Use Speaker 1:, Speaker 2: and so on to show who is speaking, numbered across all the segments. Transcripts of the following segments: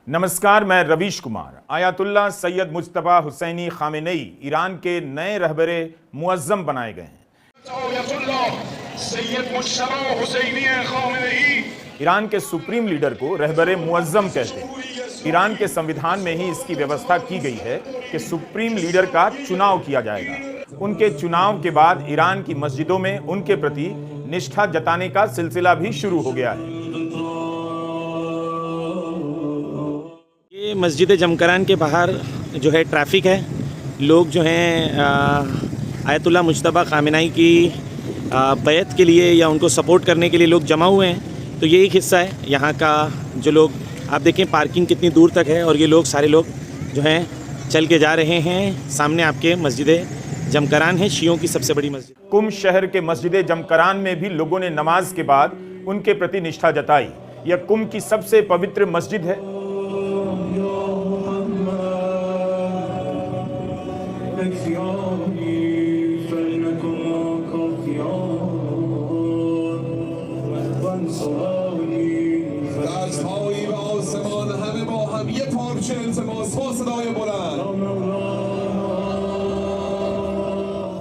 Speaker 1: नमस्कार, मैं Ravish Kumar. Ayatollah Sayyid Mojtaba Hosseini Khamenei Iran के नए रहबरे मुअज्जम बनाए गए हैं। ईरान के सुप्रीम लीडर को रहबरे मुअज्जम कहते हैं। ईरान के संविधान में ही इसकी व्यवस्था की गई है कि सुप्रीम लीडर का चुनाव किया जाएगा। उनके चुनाव के बाद ईरान की मस्जिदों में उनके प्रति निष्ठा जताने का सिलसिला भी शुरू हो गया है।
Speaker 2: ये मस्जिद जमकरान के बाहर जो है ट्रैफिक है। लोग जो हैं आयतुल्लाह मुज्तबा खामेनेई की बैत के लिए या उनको सपोर्ट करने के लिए लोग जमा हुए हैं। तो ये एक हिस्सा है यहाँ का। जो लोग आप देखें पार्किंग कितनी दूर तक है और ये लोग सारे लोग जो हैं चल के जा रहे हैं। सामने आपके मस्जिद जमकरान है, शियों की सबसे बड़ी मस्जिद।
Speaker 1: कुम शहर के मस्जिद जमकरान में भी लोगों ने नमाज के बाद उनके प्रति निष्ठा जताई। यह कुम की सबसे पवित्र मस्जिद है।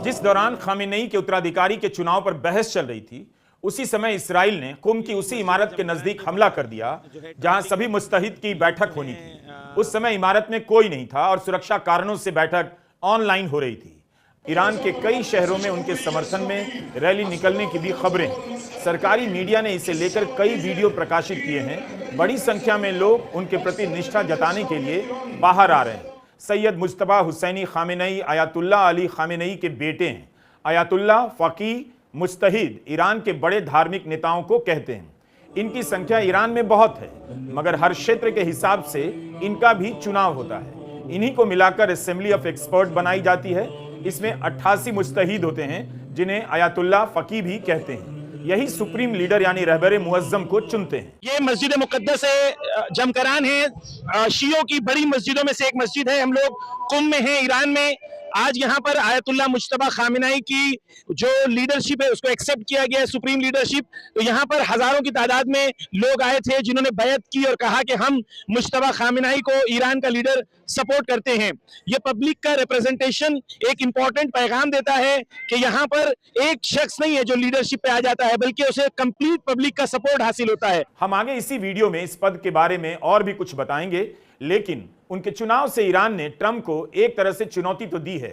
Speaker 1: जिस दौरान खामेनेई के उत्तराधिकारी के चुनाव पर बहस चल रही थी, उसी समय इसराइल ने कुम की उसी इमारत के नजदीक हमला कर दिया जहां सभी मुस्तहिद की बैठक होनी थी। उस समय इमारत में कोई नहीं था और सुरक्षा कारणों से बैठक ऑनलाइन हो रही थी। ईरान के कई शहरों में उनके समर्थन में रैली निकलने की भी खबरें हैं। सरकारी मीडिया ने इसे लेकर कई वीडियो प्रकाशित किए हैं। बड़ी संख्या में लोग उनके प्रति निष्ठा जताने के लिए बाहर आ रहे हैं। Sayyid Mojtaba Hosseini Khamenei Ayatollah Ali Khamenei के बेटे हैं। आयतुल्लाह फ़क़ीह मुज्तहिद ईरान के बड़े धार्मिक नेताओं को कहते हैं। इनकी संख्या ईरान में बहुत है, मगर हर क्षेत्र के हिसाब से इनका भी चुनाव होता है। इन्हीं को मिलाकर असेंबली ऑफ एक्सपर्ट बनाई जाती है। इसमें 88 मुज्तहिद होते हैं, जिन्हें आयतुल्लाह फ़क़ीह भी कहते हैं। यही सुप्रीम लीडर यानी रहबरे मुअज्जम को चुनते हैं।
Speaker 2: ये मस्जिद मुक़द्दस है, जमकरान है, शियों की बड़ी मस्जिदों में से एक मस्जिद है। हम लोग कुम में हैं, ईरान में। आज यहाँ पर आयतुल्लाह मुज्तबा खामेनेई की जो लीडरशिप है उसको एक्सेप्ट किया गया है, सुप्रीम लीडरशिप। तो यहाँ पर हजारों की तादाद में लोग आए थे जिन्होंने बैत की और कहा कि हम मुज्तबा खामेनेई को ईरान का लीडर सपोर्ट करते हैं। ये पब्लिक का रिप्रेजेंटेशन एक इंपॉर्टेंट पैगाम देता है कि यहाँ पर एक शख्स नहीं है जो लीडरशिप पे आ जाता है, बल्कि उसे कंप्लीट पब्लिक का सपोर्ट हासिल होता है।
Speaker 1: हम आगे इसी वीडियो में इस पद के बारे में और भी कुछ बताएंगे, लेकिन उनके चुनाव से ईरान ने ट्रंप को एक तरह से चुनौती तो दी है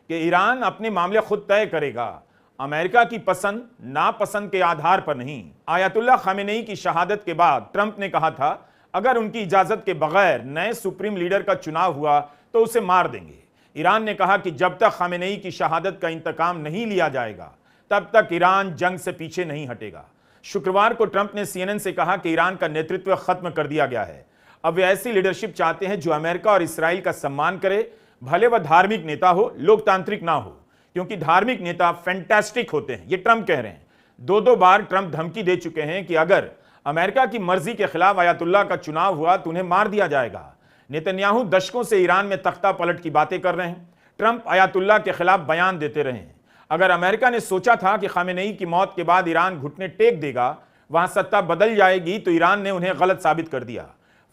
Speaker 1: कि ईरान अपने मामले खुद तय करेगा, अमेरिका की पसंद नापसंद के आधार पर नहीं। आयतुल्लाह खामेनेई की शहादत के बाद ट्रंप ने कहा था, अगर उनकी इजाजत के बगैर नए सुप्रीम लीडर का चुनाव हुआ तो उसे मार देंगे। ईरान ने कहा कि जब तक खामेनेई की शहादत का इंतकाम नहीं लिया जाएगा, तब तक ईरान जंग से पीछे नहीं हटेगा। शुक्रवार को ट्रंप ने CNN से कहा कि ईरान का नेतृत्व खत्म कर दिया गया है। अब वे ऐसी लीडरशिप चाहते हैं जो अमेरिका और इसराइल का सम्मान करे, भले वह धार्मिक नेता हो, लोकतांत्रिक ना हो, क्योंकि धार्मिक नेता फैंटास्टिक होते हैं, ये ट्रंप कह रहे हैं। दो बार ट्रंप धमकी दे चुके हैं कि अगर अमेरिका की मर्जी के खिलाफ आयतुल्लाह का चुनाव हुआ तो उन्हें मार दिया जाएगा। नेतन्याहू दशकों से ईरान में तख्ता पलट की बातें कर रहे हैं। ट्रंप आयतुल्लाह के खिलाफ बयान देते रहे हैं। अगर अमेरिका ने सोचा था कि खामेनेई की मौत के बाद ईरान घुटने टेक देगा, वहां सत्ता बदल जाएगी, तो ईरान ने उन्हें गलत साबित कर दिया।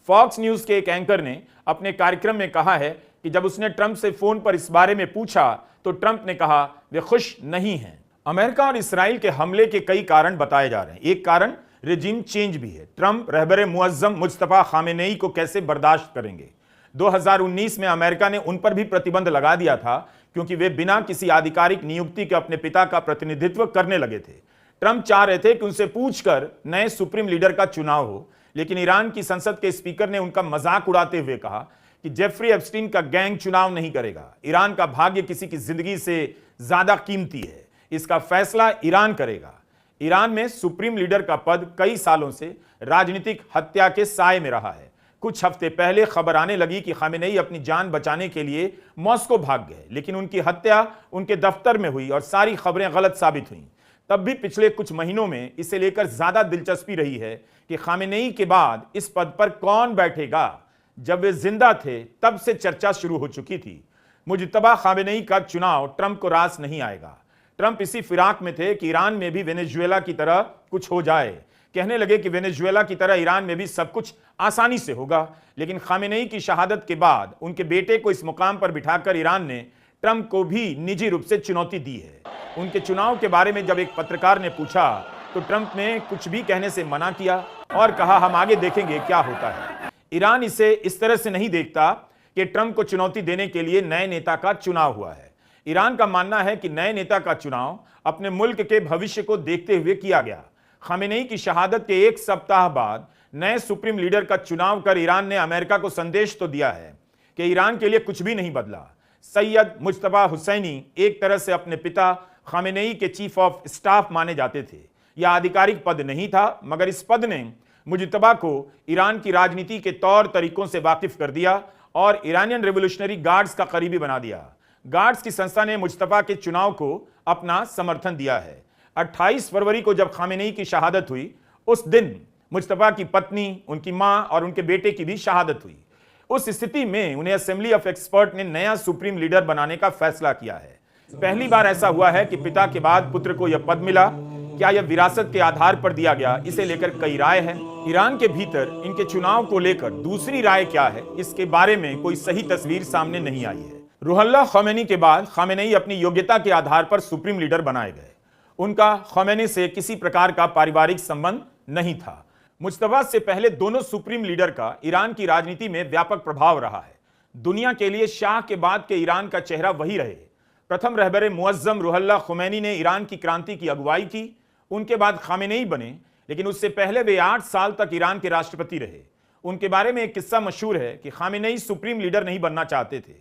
Speaker 1: फॉक्स न्यूज के एक एंकर ने अपने कार्यक्रम में कहा है कि जब उसने ट्रंप से फोन पर इस बारे में पूछा तो ट्रंप ने कहा वे खुश नहीं हैं। अमेरिका और इसराइल के हमले के कई कारण बताए जा रहे हैं। एक कारण रेजिम चेंज भी है। ट्रंप रहबरे मुअज्जम मुज्तबा खामेनेई को कैसे बर्दाश्त करेंगे? 2019 में अमेरिका ने उन पर भी प्रतिबंध लगा दिया था, क्योंकि वे बिना किसी आधिकारिक नियुक्ति के अपने पिता का प्रतिनिधित्व करने लगे थे। ट्रंप चाह रहे थे कि उनसे पूछकर नए सुप्रीम लीडर का चुनाव हो, लेकिन ईरान की संसद के स्पीकर ने उनका मजाक उड़ाते हुए कहा कि जेफरी एप्स्टीन का गैंग चुनाव नहीं करेगा। ईरान का भाग्य किसी की जिंदगी से ज्यादा कीमती है, इसका फैसला ईरान करेगा। ईरान में सुप्रीम लीडर का पद कई सालों से राजनीतिक हत्या के साए में रहा है। कुछ हफ्ते पहले खबर आने लगी कि खामेनेई अपनी जान बचाने के लिए मॉस्को भाग गए, लेकिन उनकी हत्या उनके दफ्तर में हुई और सारी खबरें गलत साबित हुई। तब भी पिछले कुछ महीनों में इसे लेकर ज्यादा दिलचस्पी रही है कि खामेनेई के बाद इस पद पर कौन बैठेगा। जब वे जिंदा थे तब से चर्चा शुरू हो चुकी थी। मुज्तबा खामेनेई का चुनाव ट्रंप को रास नहीं आएगा। ट्रंप इसी फिराक में थे कि ईरान में भी वेनेजुएला की तरह कुछ हो जाए, कहने लगे कि वेनेजुएला की तरह ईरान में भी सब कुछ आसानी से होगा। लेकिन खामेनेई की शहादत के बाद उनके बेटे को इस मुकाम पर बिठाकर ईरान ने ट्रंप को भी निजी रूप से चुनौती दी है। उनके चुनाव के बारे में जब एक पत्रकार ने पूछा तो ट्रंप ने कुछ भी कहने से मना किया और कहा, हम आगे देखेंगे क्या होता है। ईरान इसे इस तरह से नहीं देखता कि ट्रंप को चुनौती देने के लिए नए नेता का चुनाव हुआ है। ईरान का मानना है कि नए नेता का चुनाव अपने मुल्क के भविष्य को देखते हुए किया गया। खामेनेई की शहादत के एक सप्ताह बाद नए सुप्रीम लीडर का चुनाव कर ईरान ने अमेरिका को संदेश तो दिया है कि ईरान के लिए कुछ भी नहीं बदला। सैयद मुज्तबा हुसैनी एक तरह से अपने पिता खामेनेई के चीफ ऑफ स्टाफ माने जाते थे। यह आधिकारिक पद नहीं था, मगर इस पद ने मुज्तबा को ईरान की राजनीति के तौर तरीकों से वाकिफ कर दिया और ईरानियन रेवोल्यूशनरी गार्ड्स का करीबी बना दिया। गार्ड्स की संस्था ने मुज्तबा के चुनाव को अपना समर्थन दिया है। 28 फरवरी को जब खामेनेई की शहादत हुई, उस दिन मुज्तबा की पत्नी, उनकी मां और उनके बेटे की भी शहादत हुई। उस स्थिति में उन्हें असेंबली ऑफ एक्सपर्ट ने नया सुप्रीम लीडर बनाने का फैसला किया है। पहली बार ऐसा हुआ है कि पिता के बाद पुत्र को यह पद मिला। क्या यह विरासत के आधार पर दिया गया, इसे लेकर कई राय है। ईरान के भीतर इनके चुनाव को लेकर दूसरी राय क्या है, इसके बारे में कोई सही तस्वीर सामने नहीं आई है। रूहुल्लाह ख़ुमैनी के बाद खामेनेई अपनी योग्यता के आधार पर सुप्रीम लीडर बनाए गए। उनका ख़ुमैनी से किसी प्रकार का पारिवारिक संबंध नहीं था। मुज्तबा से पहले दोनों सुप्रीम लीडर का ईरान की राजनीति में व्यापक प्रभाव रहा है। दुनिया के लिए शाह के बाद के ईरान का चेहरा वही रहे। प्रथम रहबर मुअज्जम रूहुल्लाह ख़ुमैनी ने ईरान की क्रांति की अगुवाई की। उनके बाद खामेनेई बने, लेकिन उससे पहले वे 8 साल तक ईरान के राष्ट्रपति रहे। उनके बारे में एक किस्सा मशहूर है कि खामेनेई सुप्रीम लीडर नहीं बनना चाहते थे।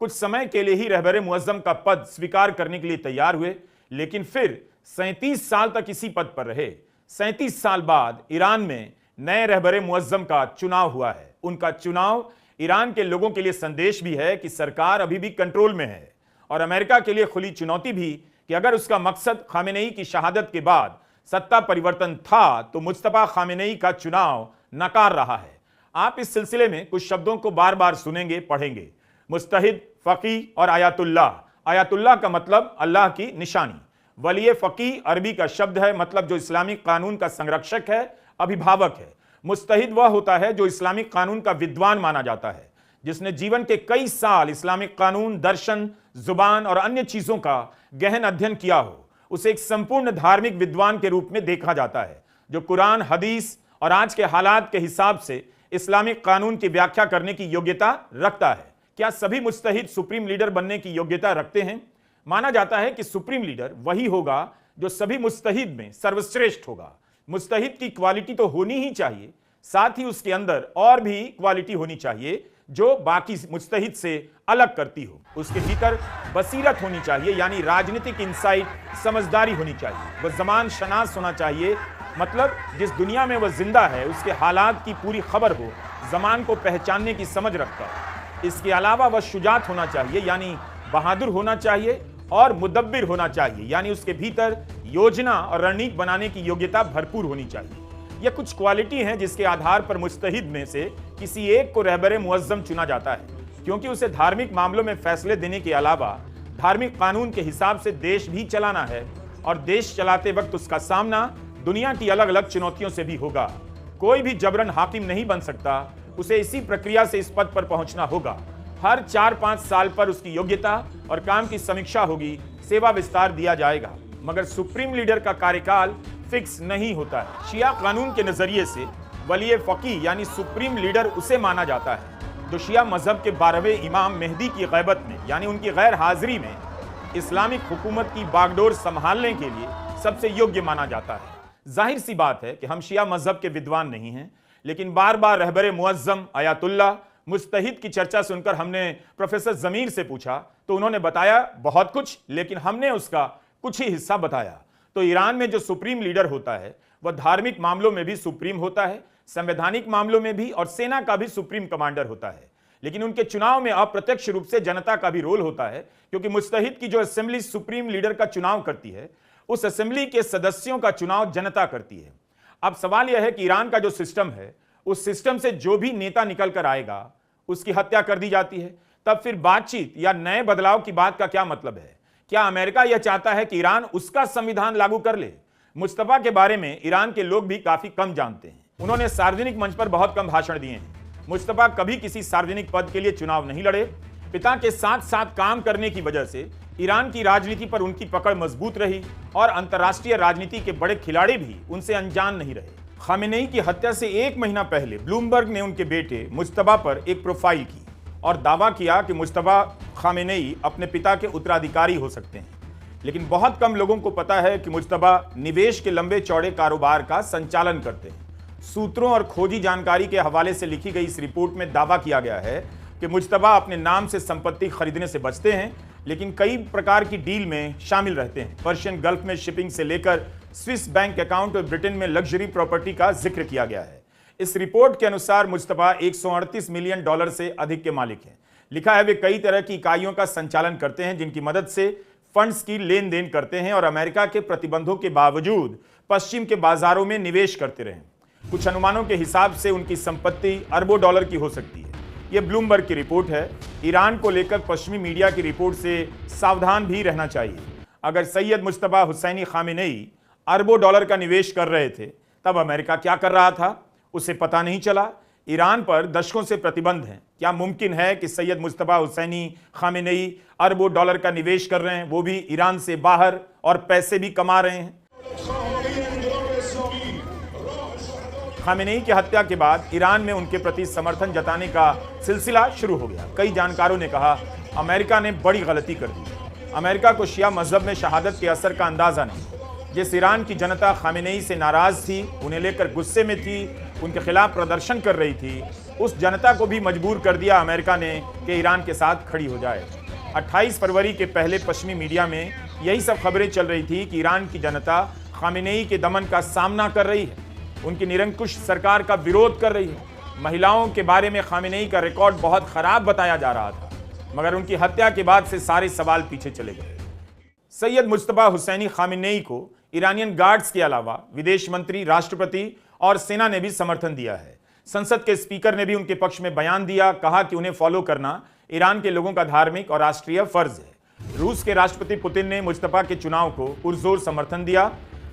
Speaker 1: कुछ समय के लिए ही रहबर मुअज्जम का पद स्वीकार करने के लिए तैयार हुए, लेकिन फिर 37 साल तक इसी पद पर रहे। 37 साल बाद ईरान में नए रहबर मुअज्जम का चुनाव हुआ है। उनका चुनाव ईरान के लोगों के लिए संदेश भी है कि सरकार अभी भी कंट्रोल में है, और अमेरिका के लिए खुली चुनौती भी कि अगर उसका मकसद खामेनेई की शहादत के बाद सत्ता परिवर्तन था तो मुज्तबा खामेनेई का चुनाव नकार रहा है। आप इस सिलसिले में कुछ शब्दों को बार बार सुनेंगे, पढ़ेंगे। मुस्तहिद, फकी और आयातुल्लाह। आयातुल्लाह का मतलब अल्लाह की निशानी। वली फकी अरबी का शब्द है, मतलब जो इस्लामिक कानून का संरक्षक है, अभिभावक है। मुस्तहिद वह होता है जो इस्लामिक कानून का विद्वान माना जाता है, जिसने जीवन के कई साल इस्लामिक कानून, दर्शन, जुबान और अन्य चीजों का गहन अध्ययन किया हो। उसे एक संपूर्ण धार्मिक विद्वान के रूप में देखा जाता है, जो कुरान, हदीस और आज के हालात के हिसाब से इस्लामिक कानून की व्याख्या करने की योग्यता रखता है। क्या सभी मुस्तहिद सुप्रीम लीडर बनने की योग्यता रखते हैं? माना जाता है कि सुप्रीम लीडर वही होगा जो सभी मुस्तहिद में सर्वश्रेष्ठ होगा। मुस्तहिद की क्वालिटी तो होनी ही चाहिए, साथ ही उसके अंदर और भी क्वालिटी होनी चाहिए जो बाकी मुस्तहिद से अलग करती हो। उसके भीतर बसीरत होनी चाहिए, यानी राजनीतिक इंसाइट, समझदारी होनी चाहिए। वह जमान शनास होना चाहिए, मतलब जिस दुनिया में वह जिंदा है उसके हालात की पूरी खबर हो, जमान को पहचानने की समझ रखता है। इसके अलावा वह शुजात होना चाहिए, यानी बहादुर होना चाहिए, और मुदब्बिर होना चाहिए, यानी उसके भीतर योजना और रणनीति बनाने की योग्यता भरपूर होनी चाहिए। यह कुछ क्वालिटी हैं जिसके आधार पर मुस्तहिद में से किसी एक को रहबर मुअज्जम चुना जाता है, क्योंकि उसे धार्मिक मामलों में फैसले देने के अलावा धार्मिक कानून के हिसाब से देश भी चलाना है, और देश चलाते वक्त उसका सामना दुनिया की अलग अलग चुनौतियों से भी होगा। कोई भी जबरन हाकिम नहीं बन सकता, उसे इसी प्रक्रिया से इस पद पर पहुंचना होगा। हर 4-5 साल पर उसकी योग्यता और काम की समीक्षा होगी, सेवा विस्तार दिया जाएगा। मगर सुप्रीम लीडर का कार्यकाल फिक्स नहीं होता है। शिया कानून के नजरिए से वली फकी यानी सुप्रीम लीडर उसे माना जाता है जो शिया मजहब के 12वें इमाम मेहदी की गैबत में, यानी उनकी गैर हाजिरी में, इस्लामिक हुकूमत की बागडोर संभालने के लिए सबसे योग्य माना जाता है। जाहिर सी बात है कि हम शिया मजहब के विद्वान नहीं हैं, लेकिन बार बार रहबर मुअज्जम, आयातुल्लाह, मुस्तहिद की चर्चा सुनकर हमने प्रोफेसर जमीर से पूछा तो उन्होंने बताया बहुत कुछ, लेकिन हमने उसका कुछ ही हिस्सा बताया। तो ईरान में जो सुप्रीम लीडर होता है वह धार्मिक मामलों में भी सुप्रीम होता है, संवैधानिक मामलों में भी, और सेना का भी सुप्रीम कमांडर होता है। लेकिन उनके चुनाव में अप्रत्यक्ष रूप से जनता का भी रोल होता है, क्योंकि मुस्तहिद की जो असेंबली सुप्रीम लीडर का चुनाव करती है, उस असेंबली के सदस्यों का चुनाव जनता करती है। अब सवाल यह है कि ईरान का जो सिस्टम है, उस सिस्टम से जो भी नेता निकल कर आएगा उसकी हत्या कर दी जाती है। तब फिर बातचीत या नए बदलाव की बात का क्या मतलब है? क्या अमेरिका यह चाहता है कि ईरान उसका संविधान लागू कर ले? मुस्तफा के बारे में ईरान के लोग भी काफी कम जानते हैं। उन्होंने सार्वजनिक मंच पर बहुत कम भाषण दिए हैं। मुस्तफा कभी किसी सार्वजनिक पद के लिए चुनाव नहीं लड़े। पिता के साथ साथ काम करने की वजह से ईरान की राजनीति पर उनकी पकड़ मजबूत रही और अंतर्राष्ट्रीय राजनीति के बड़े खिलाड़ी भी उनसे अनजान नहीं रहे। खामेनेई की हत्या से 1 महीना पहले ब्लूमबर्ग ने उनके बेटे मुस्तफा पर एक प्रोफाइल की और दावा किया कि मुस्तफा खामेनेई अपने पिता के उत्तराधिकारी हो सकते हैं। लेकिन बहुत कम लोगों को पता है कि मुस्तफा निवेश के लंबे चौड़े कारोबार का संचालन करते हैं। सूत्रों और खोजी जानकारी के हवाले से लिखी गई इस रिपोर्ट में दावा किया गया है कि मुस्तफा अपने नाम से संपत्ति खरीदने से बचते हैं, लेकिन कई प्रकार की डील में शामिल रहते हैं। पर्शियन गल्फ में शिपिंग से लेकर स्विस बैंक अकाउंट और ब्रिटेन में लग्जरी प्रॉपर्टी का जिक्र किया गया है। इस रिपोर्ट के अनुसार मुस्तफा 138 मिलियन डॉलर से अधिक के मालिक हैं। लिखा है वे कई तरह की इकाइयों का संचालन करते हैं जिनकी मदद से फंड्स की लेन देन करते हैं और अमेरिका के प्रतिबंधों के बावजूद पश्चिम के बाजारों में निवेश करते रहे। कुछ अनुमानों के हिसाब से उनकी संपत्ति अरबों डॉलर की हो सकती है। यह ब्लूमबर्ग की रिपोर्ट है। ईरान को लेकर पश्चिमी मीडिया की रिपोर्ट से सावधान भी रहना चाहिए। अगर सैयद मुस्तफा हुसैनी खामेनेई अरबों डॉलर का निवेश कर रहे थे, तब अमेरिका क्या कर रहा था उसे पता नहीं चला। ईरान पर दशकों से प्रतिबंध हैं। क्या मुमकिन है कि सैयद मुस्तफा हुसैनी खामेनेई अरबों डॉलर का निवेश कर रहे हैं, वो भी ईरान से बाहर, और पैसे भी कमा रहे हैं? खामेनेई की हत्या के बाद ईरान में उनके प्रति समर्थन जताने का सिलसिला शुरू हो गया। कई जानकारों ने कहा अमेरिका ने बड़ी गलती कर दी। अमेरिका को शिया मजहब में शहादत के असर का अंदाजा नहीं। जिस ईरान की जनता खामेनेई से नाराज थी, उन्हें लेकर गुस्से में थी, उनके खिलाफ प्रदर्शन कर रही थी, उस जनता को भी मजबूर कर दिया अमेरिका ने कि ईरान के साथ खड़ी हो जाए। 28 फरवरी के पहले पश्चिमी मीडिया में यही सब खबरें चल रही थी कि ईरान की जनता खामेनेई के दमन का सामना कर रही है, उनकी निरंकुश सरकार का विरोध कर रही है। महिलाओं के बारे में खामेनेई का रिकॉर्ड बहुत खराब बताया जा रहा था, मगर उनकी हत्या के बाद से सारे सवाल पीछे चले गए। सैयद मुस्तफा हुसैनी खामेनेई को ईरानियन गार्ड्स के अलावा विदेश मंत्री, राष्ट्रपति और सेना ने भी समर्थन दिया है। संसद के स्पीकर ने भी उनके पक्ष में बयान दिया, कहा कि उन्हें फॉलो करना ईरान के लोगों का धार्मिक और राष्ट्रीय फर्ज है। रूस के राष्ट्रपति पुतिन ने मुस्तफा के चुनाव को पुरजोर समर्थन दिया,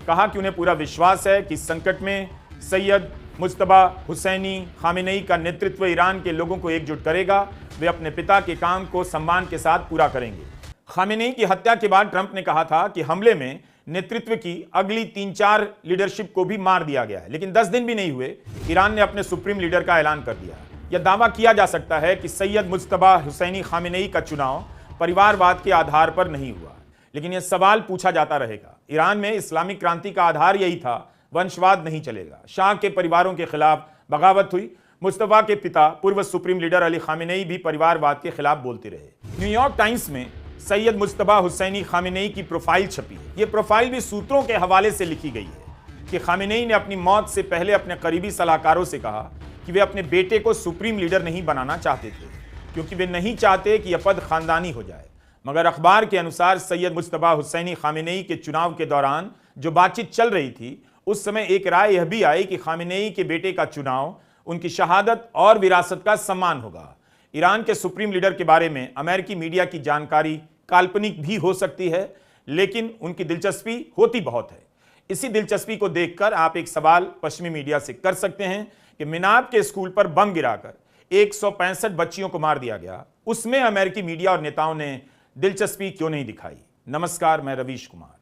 Speaker 1: कहा कि उन्हें पूरा विश्वास है कि संकट में सैयद मुस्तफा हुसैनी खामेनेई का नेतृत्व ईरान के लोगों को एकजुट करेगा। वे अपने पिता के काम को सम्मान के साथ पूरा करेंगे। खामेनेई की हत्या के बाद ट्रंप ने कहा था कि हमले में नेतृत्व की अगली 3-4 लीडरशिप को भी मार दिया गया है, लेकिन 10 दिन भी नहीं हुए ईरान ने अपने सुप्रीम लीडर का ऐलान कर दिया। यह दावा किया जा सकता है कि सैयद मुस्तफा हुसैनी खामेनेई का चुनाव परिवारवाद के आधार पर नहीं हुआ, लेकिन यह सवाल पूछा जाता रहेगा। ईरान में इस्लामिक क्रांति का आधार यही था, वंशवाद नहीं चलेगा। शाह के परिवारों के खिलाफ बगावत हुई। मुस्तफा के पिता पूर्व सुप्रीम लीडर अली खामेनेई भी परिवारवाद के खिलाफ बोलते रहे। न्यूयॉर्क टाइम्स में सैयद मुस्तफा हुसैनी खामेनेई की प्रोफाइल छपी है। यह प्रोफाइल भी सूत्रों के हवाले से लिखी गई है कि खामेनेई ने अपनी मौत से पहले अपने करीबी सलाहकारों से कहा कि वे अपने बेटे को सुप्रीम लीडर नहीं बनाना चाहते थे, क्योंकि वे नहीं चाहते कि यह पद खानदानी हो जाए। मगर अखबार के अनुसार सैयद मुस्तफा हुसैनी खामेनेई के चुनाव के दौरान जो बातचीत चल रही थी, उस समय एक राय यह भी आई कि खामेनेई के बेटे का चुनाव उनकी शहादत और विरासत का सम्मान होगा। ईरान के सुप्रीम लीडर के बारे में अमेरिकी मीडिया की जानकारी काल्पनिक भी हो सकती है, लेकिन उनकी दिलचस्पी होती बहुत है। इसी दिलचस्पी को देखकर आप एक सवाल पश्चिमी मीडिया से कर सकते हैं कि मिनाब के स्कूल पर बम गिराकर 165 बच्चियों को मार दिया गया, उसमें अमेरिकी मीडिया और नेताओं ने दिलचस्पी क्यों नहीं दिखाई। नमस्कार, मैं रवीश कुमार।